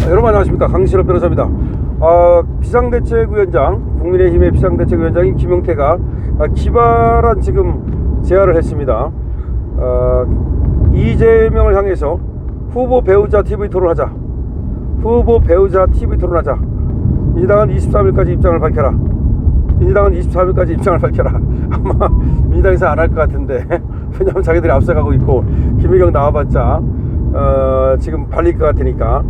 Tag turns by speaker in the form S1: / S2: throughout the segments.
S1: 여러분 안녕하십니까, 강신업 변호사입니다. 비상대책위원장, 국민의힘의 비상대책위원장인 김용태가 기발한 지금 제안을 했습니다. 이재명을 향해서 후보 배우자 TV 토론하자, 후보 배우자 TV 토론하자. 민주당은 23일까지 입장을 밝혀라. 민주당은 23일까지 입장을 밝혀라. 아마 민주당에서 안 할 것 같은데 왜냐하면 자기들이 앞서가고 있고 김의겸 나와봤자 지금 발릴 것 같으니까.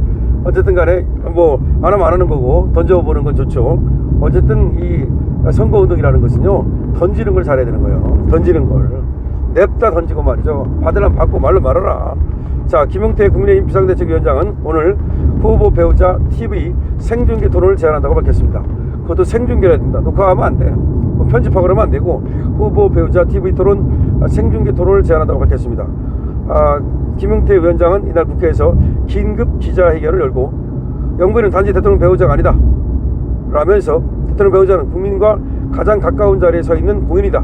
S1: 어쨌든 간에 뭐 안 하면 안 하는 거고 던져보는 건 좋죠. 어쨌든 이 선거운동이라는 것은요, 던지는 걸 잘해야 되는 거예요. 던지는 걸 냅다 던지고 말이죠. 받으려면 받고 말로 말아라. 자, 김용태 국민의힘 비상대책위원장은 오늘 후보 배우자 TV 생중계 토론을 제안한다고 밝혔습니다. 그것도 생중계해야 된다. 녹화하면 안 돼. 편집하고 그러면 안 되고 후보 배우자 TV 토론 생중계 토론을 제안한다고 밝혔습니다. 김용태 위원장은 이날 국회에서 긴급 기자회견을 열고 영부인은 단지 대통령 배우자가 아니다 라면서 대통령 배우자는 국민과 가장 가까운 자리에 서 있는 공인이다.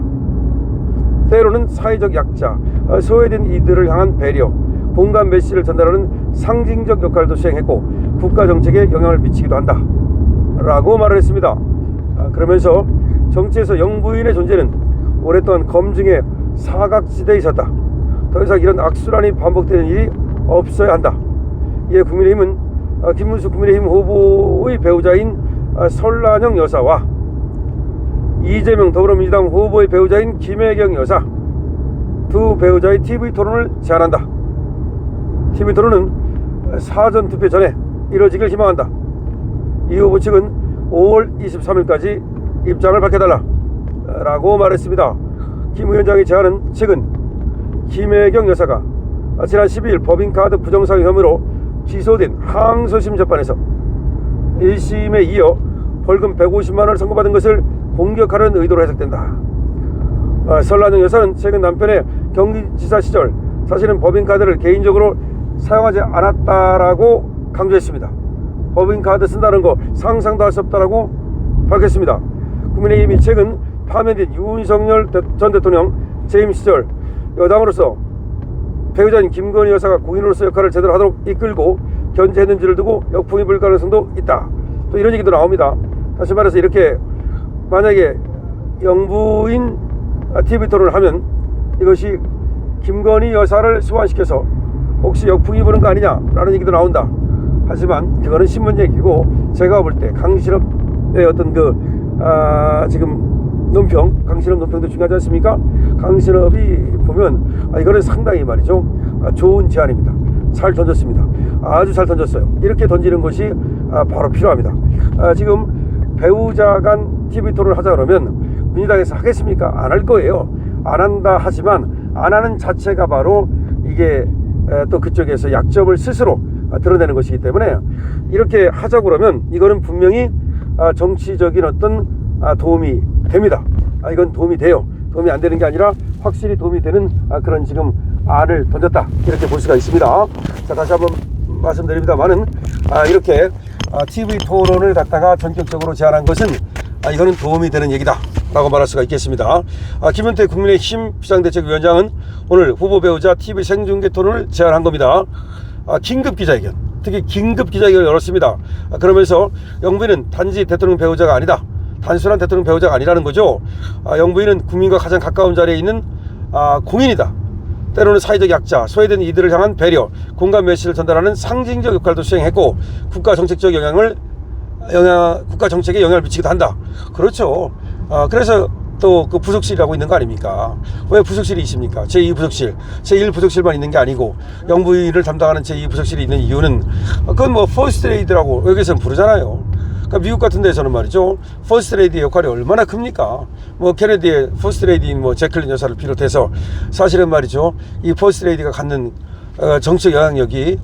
S1: 때로는 사회적 약자, 소외된 이들을 향한 배려, 공감 메시지를 전달하는 상징적 역할도 수행했고 국가 정책에 영향을 미치기도 한다 라고 말을 했습니다. 그러면서 정치에서 영부인의 존재는 오랫동안 검증의 사각지대에 있었다. 더 이상 이런 악순환이 반복되는 일이 없어야 한다. 이에 국민의힘은 김문수 국민의힘 후보의 배우자인 설란영 여사와 이재명 더불어민주당 후보의 배우자인 김혜경 여사 두 배우자의 TV 토론을 제안한다. TV 토론은 사전투표 전에 이뤄지길 희망한다. 이 후보 측은 5월 23일까지 입장을 밝혀달라 라고 말했습니다. 김 위원장의 제안은 최근 김혜경 여사가 지난 12일 법인카드 부정사용 혐의로 기소된 항소심 재판에서 1심에 이어 벌금 150만원을 선고받은 것을 공격하려는 의도로 해석된다. 설란영 여사는 최근 남편의 경기지사 시절 사실은 법인카드를 개인적으로 사용하지 않았다라고 강조했습니다. 법인카드 쓴다는 거 상상도 할 수 없다라고 밝혔습니다. 국민의힘이 최근 파면된 윤석열 전 대통령 재임 시절 여당으로서 배우자인 김건희 여사가 공인으로서 역할을 제대로 하도록 이끌고 견제했는지를 두고 역풍이 불 가능성도 있다. 또 이런 얘기도 나옵니다. 다시 말해서 이렇게 만약에 영부인 TV 토론을 하면 이것이 김건희 여사를 소환시켜서 혹시 역풍이 부는 거 아니냐라는 얘기도 나온다. 하지만 그거는 신문 얘기고 제가 볼 때 강신업의 어떤 지금 논평, 강신업 논평도 중요하지 않습니까? 강신업이 보면 이거는 상당히 말이죠, 좋은 제안입니다. 잘 던졌습니다. 아주 잘 던졌어요. 이렇게 던지는 것이 바로 필요합니다. 지금 배우자 간 TV 토론을 하자 그러면 민주당에서 하겠습니까? 안 할 거예요. 안 한다 하지만 안 하는 자체가 바로 이게 또 그쪽에서 약점을 스스로 드러내는 것이기 때문에 이렇게 하자고 그러면 이거는 분명히 정치적인 어떤 도움이 됩니다. 이건 도움이 돼요. 도움이 안 되는 게 아니라 확실히 도움이 되는 그런 지금 안을 던졌다, 이렇게 볼 수가 있습니다. 자, 다시 한번 말씀드립니다만은 이렇게 TV 토론을 갖다가 전격적으로 제안한 것은 이거는 도움이 되는 얘기다 라고 말할 수가 있겠습니다. 김용태 국민의힘 비상대책위원장은 오늘 후보 배우자 TV 생중계 토론을 제안한 겁니다. 긴급 기자회견, 특히 긴급 기자회견을 열었습니다. 그러면서 영부인은 단지 대통령 배우자가 아니다, 단순한 대통령 배우자가 아니라는 거죠. 영부인은 국민과 가장 가까운 자리에 있는 공인이다. 때로는 사회적 약자, 소외된 이들을 향한 배려, 공감 메시지를 전달하는 상징적 역할도 수행했고 국가 정책적 국가 정책에 영향을 미치기도 한다. 그렇죠. 그래서 또 그 부속실이라고 있는 거 아닙니까? 왜 부속실이 있습니까? 제2부속실, 제1부속실만 있는 게 아니고 영부인을 담당하는 제2부속실이 있는 이유는 그건 뭐 퍼스트레이디라고 여기서는 부르잖아요. 그러니까 미국 같은 데서는 말이죠, 퍼스트레이디의 역할이 얼마나 큽니까? 뭐 케네디의 퍼스트레이디인 뭐 제클린 여사를 비롯해서 사실은 말이죠, 이 퍼스트레이디가 갖는 정치적 영향력이,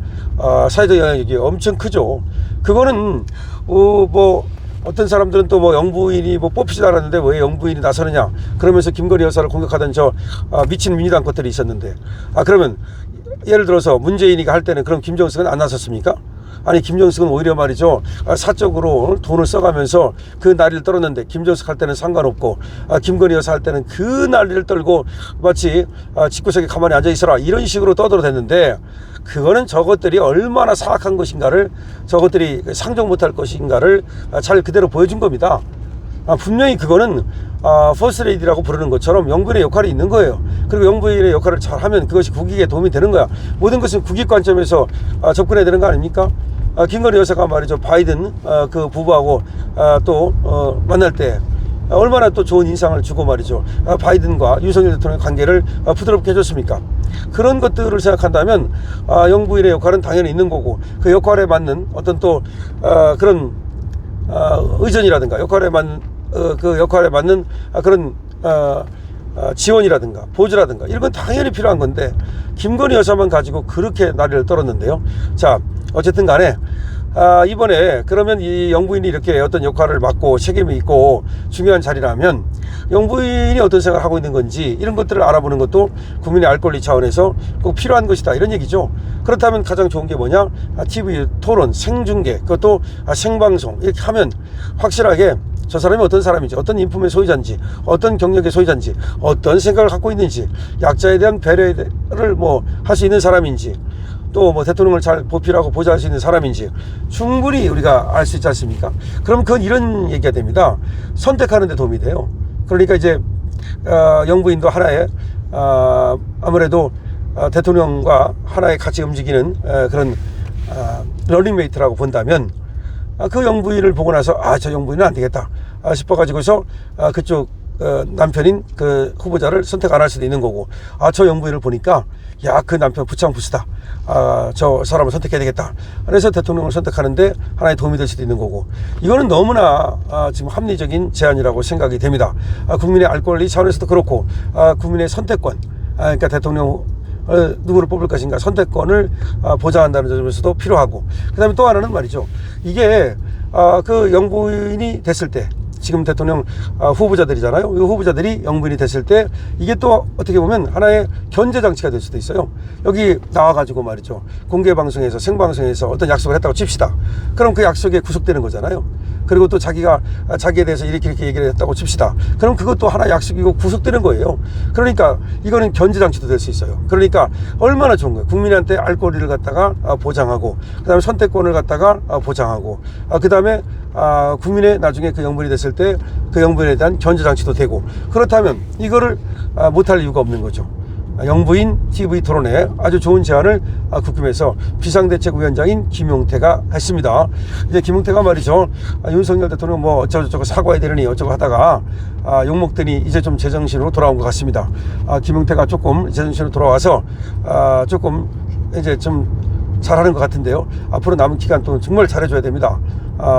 S1: 사회적 영향력이 엄청 크죠. 그거는 뭐 어떤 사람들은 또 뭐 영부인이 뭐 뽑히지도 않았는데 왜 영부인이 나서느냐 그러면서 김건희 여사를 공격하던 미친 민주당 것들이 있었는데, 그러면 예를 들어서 문재인이가 할 때는 그럼 김정숙은 안 나섰습니까? 아니 김정숙은 오히려 말이죠, 사적으로 돈을 써가면서 그 난리를 떨었는데 김정숙 할 때는 상관없고 김건희 여사 할 때는 그 난리를 떨고 마치 집구석에 가만히 앉아있어라 이런 식으로 떠들어댔는데, 그거는 저것들이 얼마나 사악한 것인가를, 저것들이 상종 못할 것인가를 잘 그대로 보여준 겁니다. 분명히 그거는 퍼스트레이디라고 부르는 것처럼 영부인의 역할이 있는 거예요. 그리고 영부인의 역할을 잘하면 그것이 국익에 도움이 되는 거야. 모든 것은 국익 관점에서 접근해야 되는 거 아닙니까? 김건희 여사가 말이죠, 바이든 그 부부하고 또 만날 때 얼마나 또 좋은 인상을 주고 말이죠, 바이든과 윤석열 대통령의 관계를 부드럽게 해줬습니까? 그런 것들을 생각한다면 영부인의 역할은 당연히 있는 거고, 그 역할에 맞는 어떤 또 그런 의전이라든가 그 역할에 맞는 그런 지원이라든가 보조라든가 이런 건 당연히 필요한 건데, 김건희 여사만 가지고 그렇게 난리를 떨었는데요. 자, 어쨌든 간에 이번에 그러면 이 영부인이 이렇게 어떤 역할을 맡고 책임이 있고 중요한 자리라면 영부인이 어떤 생각을 하고 있는 건지 이런 것들을 알아보는 것도 국민의 알 권리 차원에서 꼭 필요한 것이다, 이런 얘기죠. 그렇다면 가장 좋은 게 뭐냐, TV 토론 생중계, 그것도 생방송 이렇게 하면 확실하게 저 사람이 어떤 사람인지, 어떤 인품의 소유자인지, 어떤 경력의 소유자인지, 어떤 생각을 갖고 있는지, 약자에 대한 배려를 뭐 할 수 있는 사람인지, 또 뭐 대통령을 잘 보필하고 보좌할 수 있는 사람인지 충분히 우리가 알 수 있지 않습니까? 그럼 그건 이런 얘기가 됩니다. 선택하는 데 도움이 돼요. 그러니까 이제 영부인도 하나의 아무래도 대통령과 하나의 같이 움직이는 그런 러닝메이트라고 본다면, 그 영부인을 보고 나서 저 영부인은 안 되겠다 싶어가지고서 그쪽 남편인 그 후보자를 선택 안 할 수도 있는 거고, 저 영부인을 보니까 그 남편 부창부수다, 저 사람을 선택해야 되겠다, 그래서 대통령을 선택하는데 하나의 도움이 될 수도 있는 거고, 이거는 너무나 지금 합리적인 제안이라고 생각이 됩니다. 국민의 알 권리 차원에서도 그렇고, 국민의 선택권, 그러니까 대통령 누구를 뽑을 것인가 선택권을 보장한다는 점에서도 필요하고, 그 다음에 또 하나는 말이죠, 이게 그 영부인이 됐을 때, 지금 대통령 후보자들이잖아요. 이 후보자들이 영부인이 됐을 때 이게 또 어떻게 보면 하나의 견제 장치가 될 수도 있어요. 여기 나와가지고 말이죠, 공개 방송에서 생방송에서 어떤 약속을 했다고 칩시다. 그럼 그 약속에 구속되는 거잖아요. 그리고 또 자기가 자기에 대해서 이렇게 얘기를 했다고 칩시다. 그럼 그것도 하나의 약속이고 구속되는 거예요. 그러니까 이거는 견제 장치도 될 수 있어요. 그러니까 얼마나 좋은 거예요. 국민한테 알 권리를 갖다가 보장하고, 그 다음에 선택권을 갖다가 보장하고, 그 다음에 국민의 나중에 그 영부인이 됐을 때 그 영부인에 대한 견제 장치도 되고, 그렇다면 이거를 못할 이유가 없는 거죠. 영부인 TV 토론회 아주 좋은 제안을 국힘에서 비상대책위원장인 김용태가 했습니다. 이제 김용태가 말이죠, 윤석열 대통령 뭐 어쩌고저쩌고 사과해야 되느니 어쩌고 하다가 욕먹더니 이제 좀 제정신으로 돌아온 것 같습니다. 김용태가 조금 제정신으로 돌아와서 조금 이제 좀 잘하는 것 같은데요. 앞으로 남은 기간 동안 정말 잘해줘야 됩니다.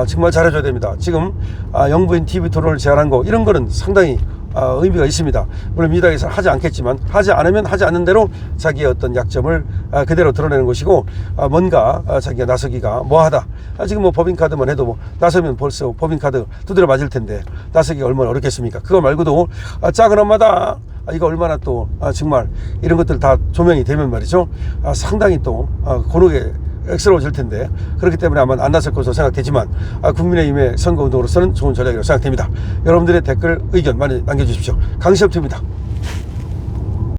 S1: 정말 잘해줘야 됩니다. 지금 영부인 TV 토론을 제안한 거, 이런 거는 상당히 의미가 있습니다. 물론 민주당에서는 하지 않겠지만, 하지 않으면 하지 않는 대로 자기의 어떤 약점을 그대로 드러내는 것이고, 뭔가 자기가 나서기가 뭐하다. 지금 뭐 법인카드만 해도 뭐 나서면 벌써 법인카드 두드려 맞을 텐데 나서기가 얼마나 어렵겠습니까? 그거 말고도 작은 엄마다, 이거 얼마나 또 정말 이런 것들 다 조명이 되면 말이죠, 상당히 또 곤혹에 엑스러워질 텐데, 그렇기 때문에 아마 안 나설 것으로 생각되지만 국민의힘의 선거운동으로서는 좋은 전략이라고 생각됩니다. 여러분들의 댓글 의견 많이 남겨주십시오. 강시엽투입니다.